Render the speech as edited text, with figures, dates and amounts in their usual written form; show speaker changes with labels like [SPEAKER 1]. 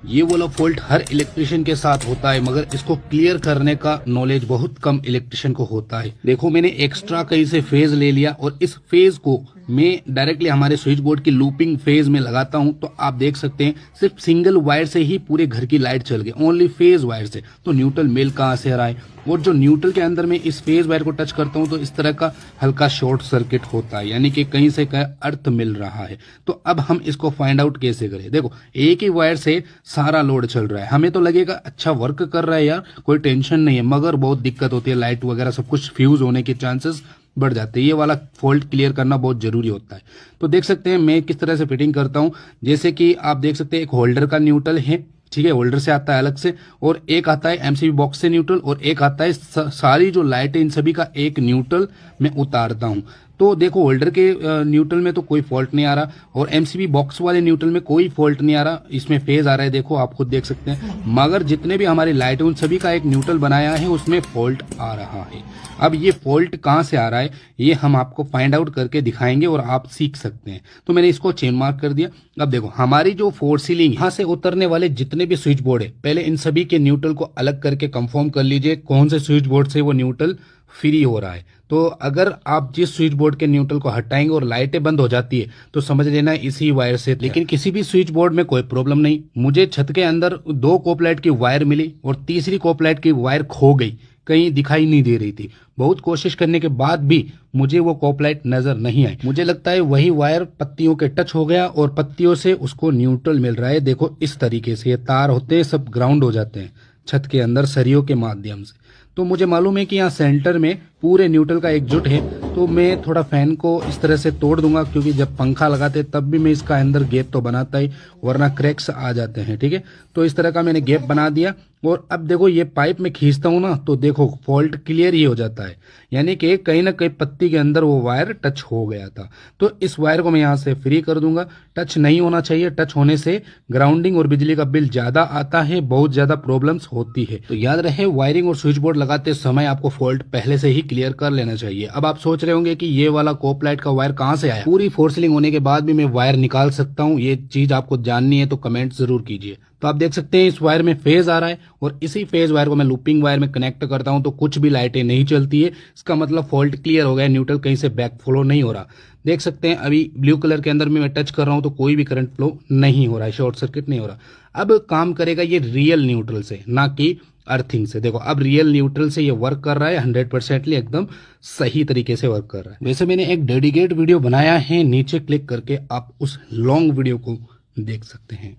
[SPEAKER 1] ये वाला फॉल्ट हर इलेक्ट्रिशियन के साथ होता है, मगर इसको क्लियर करने का नॉलेज बहुत कम इलेक्ट्रिशियन को होता है। देखो मैंने एक्स्ट्रा कहीं से फेज ले लिया और इस फेज को मैं डायरेक्टली हमारे स्विच बोर्ड की लूपिंग फेज में लगाता हूं, तो आप देख सकते हैं सिर्फ सिंगल वायर से ही पूरे घर की लाइट चल गई, ओनली फेज वायर से। तो न्यूट्रल मेल कहां से आ रहा है, और जो न्यूट्रल के अंदर में इस फेज वायर को टच करता हूं तो इस तरह का हल्का शॉर्ट सर्किट होता है, यानी कि कहीं से कहीं अर्थ मिल रहा है। तो अब हम इसको फाइंड आउट कैसे करें। देखो एक ही वायर से सारा लोड चल रहा है, हमें तो लगेगा अच्छा वर्क कर रहा है यार, कोई टेंशन नहीं है, मगर बहुत दिक्कत होती है, लाइट वगैरह सब कुछ फ्यूज होने के चांसेस बढ़ जाते हैं। ये वाला फॉल्ट क्लियर करना बहुत जरूरी होता है। तो देख सकते हैं मैं किस तरह से फिटिंग करता हूं। जैसे कि आप देख सकते हैं एक होल्डर का न्यूट्रल है, ठीक है, होल्डर से आता है अलग से, और एक आता है एमसीबी बॉक्स से न्यूट्रल, और एक आता है सारी जो लाइट है इन सभी का एक न्यूट्रल मैं उतारता हूं। तो देखो होल्डर के न्यूट्रल में तो कोई फॉल्ट नहीं आ रहा, और एमसीबी बॉक्स वाले न्यूट्रल में कोई फॉल्ट नहीं आ रहा, इसमें फेज आ रहा है, देखो आप खुद देख सकते हैं। मगर जितने भी हमारी लाइट है उन सभी का एक न्यूट्रल बनाया है, उसमें फॉल्ट आ रहा है। अब ये फॉल्ट कहां से आ रहा है ये हम आपको फाइंड आउट करके दिखाएंगे और आप सीख सकते हैं। तो मैंने इसको चेन मार्क कर दिया। अब देखो हमारी जो फोर सीलिंग यहां से उतरने वाले जितने भी स्विच बोर्ड है, पहले इन सभी के न्यूट्रल को अलग करके कंफर्म कर लीजिए कौन से स्विच बोर्ड से वो न्यूट्रल फ्री हो रहा है। तो अगर आप जिस स्विच बोर्ड के न्यूट्रल को हटाएंगे और लाइटें बंद हो जाती है तो समझ लेना इसी वायर से। लेकिन किसी भी स्विच बोर्ड में कोई प्रॉब्लम नहीं, मुझे छत के अंदर 2 कोप लाइट की वायर मिली और तीसरी कोप लाइट की वायर खो गई, कहीं दिखाई नहीं दे रही थी। बहुत कोशिश करने के बाद भी मुझे वो कोप लाइट नजर नहीं आई। मुझे लगता है वही वायर पत्तियों के टच हो गया और पत्तियों से उसको न्यूट्रल मिल रहा है। देखो इस तरीके से ये तार होते हैं सब ग्राउंड हो जाते हैं छत के अंदर सरियों के माध्यम से। तो मुझे मालूम है कि यहाँ सेंटर में पूरे न्यूट्रल का एकजुट है, तो मैं थोड़ा फैन को इस तरह से तोड़ दूंगा, क्योंकि जब पंखा लगाते तब भी मैं इसका अंदर गैप तो बनाता ही, वरना क्रैक्स आ जाते हैं, ठीक है। तो इस तरह का मैंने गैप बना दिया, और अब देखो ये पाइप में खींचता हूं ना तो देखो फॉल्ट क्लियर ही हो जाता है, यानी कि कहीं ना कहीं पत्ती के अंदर वो वायर टच हो गया था। तो इस वायर को मैं यहाँ से फ्री कर दूंगा। टच नहीं होना चाहिए, टच होने से ग्राउंडिंग और बिजली का बिल ज्यादा आता है, बहुत ज्यादा प्रॉब्लम्स होती है। तो याद रहे वायरिंग और स्विच बोर्ड लगाते समय आपको फॉल्ट पहले से ही क्लियर कर लेना चाहिए। अब आप सोच रहे होंगे कि ये वाला कोप लाइट का वायर कहां से आया। पूरी फोर सीलिंग होने के बाद भी मैं वायर निकाल सकता हूं, ये चीज आपको जाननी है तो कमेंट जरूर कीजिए। तो आप देख सकते हैं इस वायर में फेज आ रहा है, और इसी फेज वायर को मैं लूपिंग वायर में कनेक्ट करता हूं तो कुछ भी लाइटें नहीं चलती है। इसका मतलब फॉल्ट क्लियर हो गया, न्यूट्रल कहीं से बैक फ्लो नहीं हो रहा। देख सकते हैं अभी ब्लू कलर के अंदर में मैं टच कर रहा हूं तो कोई भी करंट फ्लो नहीं हो रहा है, शॉर्ट सर्किट नहीं हो रहा। अब काम करेगा ये रियल न्यूट्रल से, ना कि अर्थिंग से। देखो अब रियल न्यूट्रल से ये वर्क कर रहा है, 100% एकदम सही तरीके से वर्क कर रहा है। वैसे मैंने एक डेडिकेट वीडियो बनाया है, नीचे क्लिक करके आप उस लॉन्ग वीडियो को देख सकते हैं।